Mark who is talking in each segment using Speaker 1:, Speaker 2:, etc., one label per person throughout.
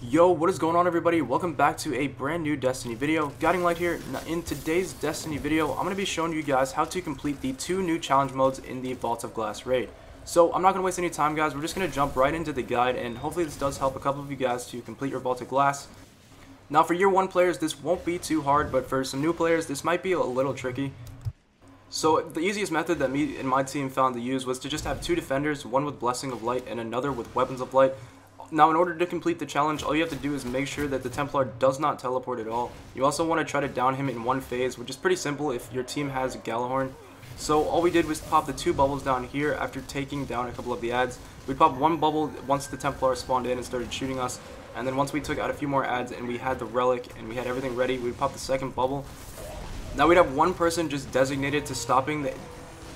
Speaker 1: Yo, what is going on, everybody? Welcome back to a brand new Destiny video. Guiding Light here. Now, in today's Destiny video, I'm going to be showing you guys how to complete the 2 new challenge modes in the Vault of Glass raid. So I'm not going to waste any time, guys. We're just going to jump right into the guide, and hopefully this does help a couple of you guys to complete your Vault of Glass. Now, for year 1 players, this won't be too hard, but for some new players, this might be a little tricky. So the easiest method that me and my team found to use was to just have 2 defenders, one with Blessing of Light and another with Weapons of Light. Now, in order to complete the challenge, all you have to do is make sure that the Templar does not teleport at all. You also want to try to down him in one phase, which is pretty simple if your team has a Galahorn. So all we did was pop the 2 bubbles down here after taking down a couple of the adds. We popped 1 bubble once the Templar spawned in and started shooting us, and then once we took out a few more adds and we had the relic and we had everything ready, we'd pop the 2nd bubble. Now we'd have one person just designated to stopping the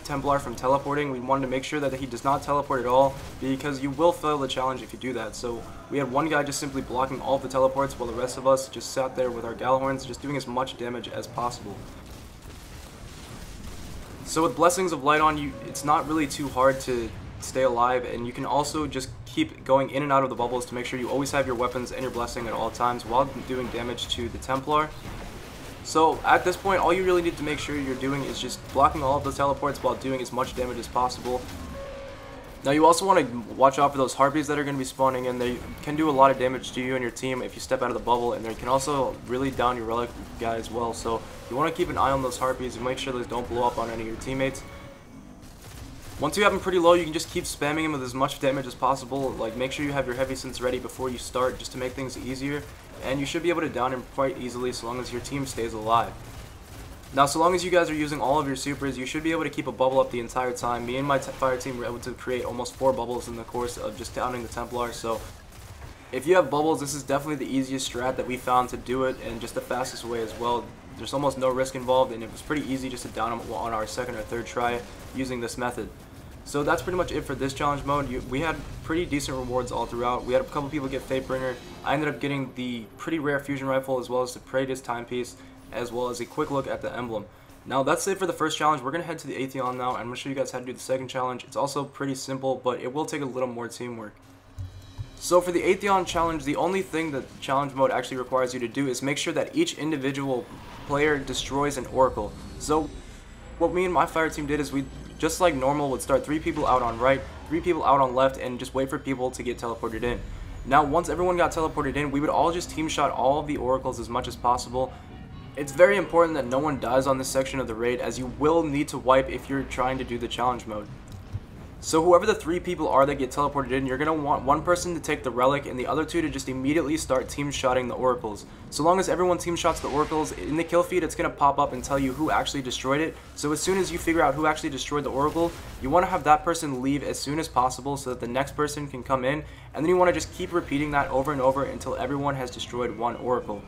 Speaker 1: Templar from teleporting. We wanted to make sure that he does not teleport at all, because you will fail the challenge if you do that. So we had one guy just simply blocking all of the teleports while the rest of us just sat there with our Galahorns, just doing as much damage as possible. So with Blessings of Light on you, it's not really too hard to stay alive, and you can also just keep going in and out of the bubbles to make sure you always have your weapons and your blessing at all times while doing damage to the Templar. So at this point, all you really need to make sure you're doing is just blocking all of the teleports while doing as much damage as possible. Now you also want to watch out for those harpies that are going to be spawning in. They can do a lot of damage to you and your team if you step out of the bubble, and they can also really down your relic guy as well. So you want to keep an eye on those harpies and make sure those don't blow up on any of your teammates. Once you have them pretty low, you can just keep spamming them with as much damage as possible. Like, make sure you have your heavy synths ready before you start, just to make things easier. And you should be able to down him quite easily so long as your team stays alive. Now, so long as you guys are using all of your supers, you should be able to keep a bubble up the entire time. Me and my fire team were able to create almost 4 bubbles in the course of just downing the Templar. So if you have bubbles, this is definitely the easiest strat that we found to do it, and just the fastest way as well. There's almost no risk involved, and it was pretty easy just to down him on our 2nd or 3rd try using this method. So that's pretty much it for this challenge mode. We had pretty decent rewards all throughout. We had a couple people get Fatebringer. I ended up getting the pretty rare fusion rifle, as well as the Praetus timepiece, as well as a quick look at the emblem. Now that's it for the first challenge. We're going to head to the Atheon now, and I'm going to show you guys how to do the 2nd challenge. It's also pretty simple, but it will take a little more teamwork. So for the Atheon challenge, the only thing that challenge mode actually requires you to do is make sure that each individual player destroys an oracle. So what me and my fire team did is we, just like normal, would start 3 people out on right, 3 people out on left, and just wait for people to get teleported in. Now once everyone got teleported in, we would all just team shot all of the oracles as much as possible. It's very important that no one dies on this section of the raid, as you will need to wipe if you're trying to do the challenge mode. So whoever the 3 people are that get teleported in, you're going to want one person to take the relic and the other 2 to just immediately start team shotting the oracles. So long as everyone team shots the oracles, in the kill feed it's going to pop up and tell you who actually destroyed it. So as soon as you figure out who actually destroyed the oracle, you want to have that person leave as soon as possible so that the next person can come in, and then you want to just keep repeating that over and over until everyone has destroyed 1 oracle.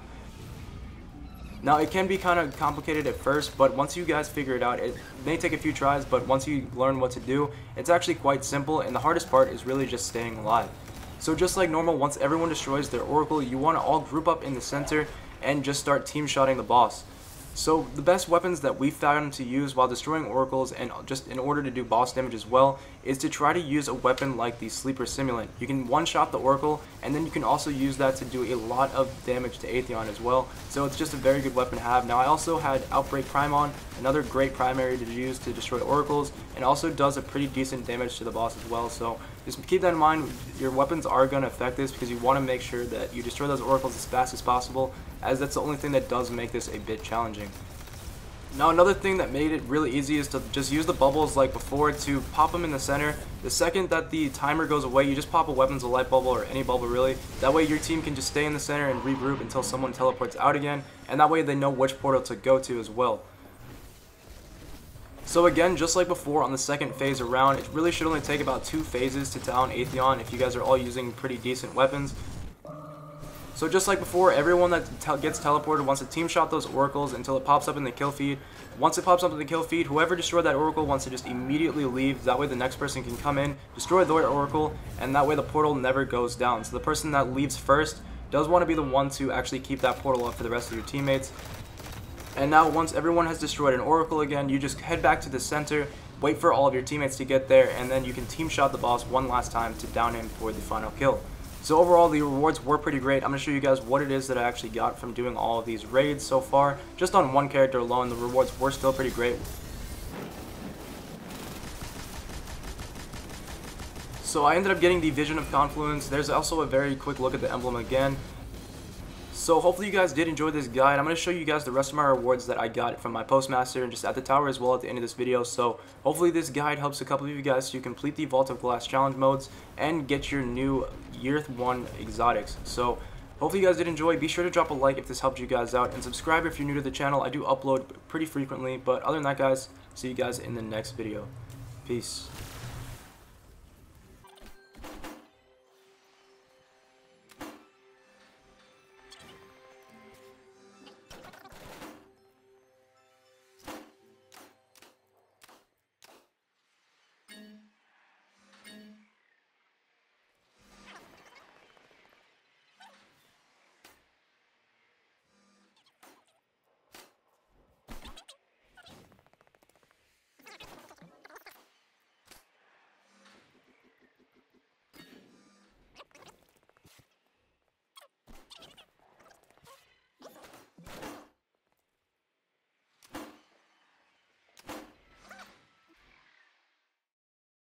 Speaker 1: Now it can be kind of complicated at first, but once you guys figure it out, it may take a few tries, but once you learn what to do, it's actually quite simple, and the hardest part is really just staying alive. So just like normal, once everyone destroys their oracle, you want to all group up in the center and just start team shotting the boss. So the best weapons that we found to use while destroying oracles, and just in order to do boss damage as well, is to try to use a weapon like the Sleeper Simulant. You can one-shot the oracle, and then you can also use that to do a lot of damage to Atheon as well. So it's just a very good weapon to have. Now I also had Outbreak Primon, another great primary to use to destroy oracles, and also does a pretty decent damage to the boss as well. So just keep that in mind. Your weapons are going to affect this, because you want to make sure that you destroy those oracles as fast as possible, as that's the only thing that does make this a bit challenging. Now another thing that made it really easy is to just use the bubbles like before to pop them in the center. The second that the timer goes away, you just pop a Weapons of Light bubble, or any bubble really. That way your team can just stay in the center and regroup until someone teleports out again, and that way they know which portal to go to as well. So again, just like before on the 2nd phase around, it really should only take about 2 phases to down Atheon if you guys are all using pretty decent weapons. So just like before, everyone that gets teleported wants to team shot those oracles until it pops up in the kill feed. Once it pops up in the kill feed, whoever destroyed that oracle wants to just immediately leave. That way the next person can come in, destroy their oracle, and that way the portal never goes down. So the person that leaves first does want to be the one to actually keep that portal up for the rest of your teammates. And now once everyone has destroyed an oracle again, you just head back to the center, wait for all of your teammates to get there, and then you can team shot the boss one last time to down him for the final kill. So overall, the rewards were pretty great. I'm going to show you guys what it is that I actually got from doing all of these raids so far. Just on one character alone, the rewards were still pretty great. So I ended up getting the Vision of Confluence. There's also a very quick look at the emblem again. So hopefully you guys did enjoy this guide. I'm going to show you guys the rest of my rewards that I got from my Postmaster and just at the tower as well at the end of this video. So hopefully this guide helps a couple of you guys to complete the Vault of Glass challenge modes and get your new Year 1 exotics. So hopefully you guys did enjoy. Be sure to drop a like if this helped you guys out, and subscribe if you're new to the channel. I do upload pretty frequently, but other than that guys, see you guys in the next video. Peace.